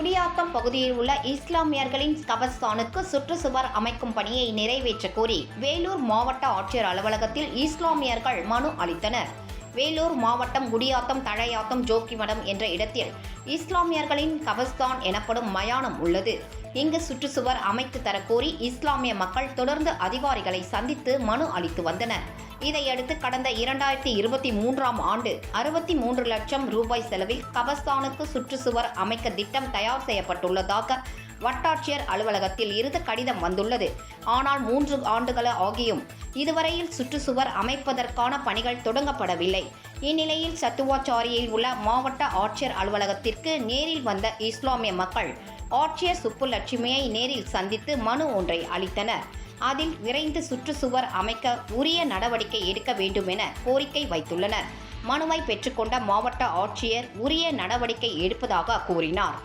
குடியாத்தம் பகுதியில் உள்ள இஸ்லாமியர்களின் கபர்ஸ்தானுக்கு சுற்றுச்சுவர் அமைக்கும் பணியை நிறைவேற்ற கோரி வேலூர் மாவட்ட ஆட்சியர் அலுவலகத்தில் இஸ்லாமியர்கள் மனு அளித்தனர். வேலூர் மாவட்டம் குடியாத்தம் தழையாத்தம் ஜோக்கிமடம் என்ற இடத்தில் இஸ்லாமியர்களின் கபர்ஸ்தான் எனப்படும் மயானம் உள்ளது. இங்கு சுற்றுச்சுவர் அமைத்து தரக்கோரி இஸ்லாமிய மக்கள் தொடர்ந்து அதிகாரிகளை சந்தித்து மனு அளித்து வந்தனர். இதையடுத்து கடந்த 2023ஆம் ஆண்டு 63 லட்சம் ரூபாய் செலவில் கபர்ஸ்தானுக்கு சுற்றுச்சுவர் அமைக்க திட்டம் தயார் செய்யப்பட்டுள்ளதாக வட்டாட்சியர் அலுவலகத்தில் இருந்து கடிதம் வந்துள்ளது. ஆனால் 3 ஆண்டுகள் ஆகியும் இதுவரையில் சுற்றுச்சுவர் அமைப்பதற்கான பணிகள் தொடங்கப்படவில்லை. இந்நிலையில் சத்துவாச்சாரியில் உள்ள மாவட்ட ஆட்சியர் அலுவலகத்திற்கு நேரில் வந்த இஸ்லாமிய மக்கள் ஆட்சியர் சுப்புலட்சுமியை நேரில் சந்தித்து மனு ஒன்றை அளித்தனர். அதில் விரைந்து சுற்றுச்சுவர் அமைக்க உரிய நடவடிக்கை எடுக்க வேண்டும் என கோரிக்கை வைத்துள்ளனர். மனுவை பெற்றுக்கொண்ட மாவட்ட ஆட்சியர் உரிய நடவடிக்கை எடுப்பதாக கூறினார்.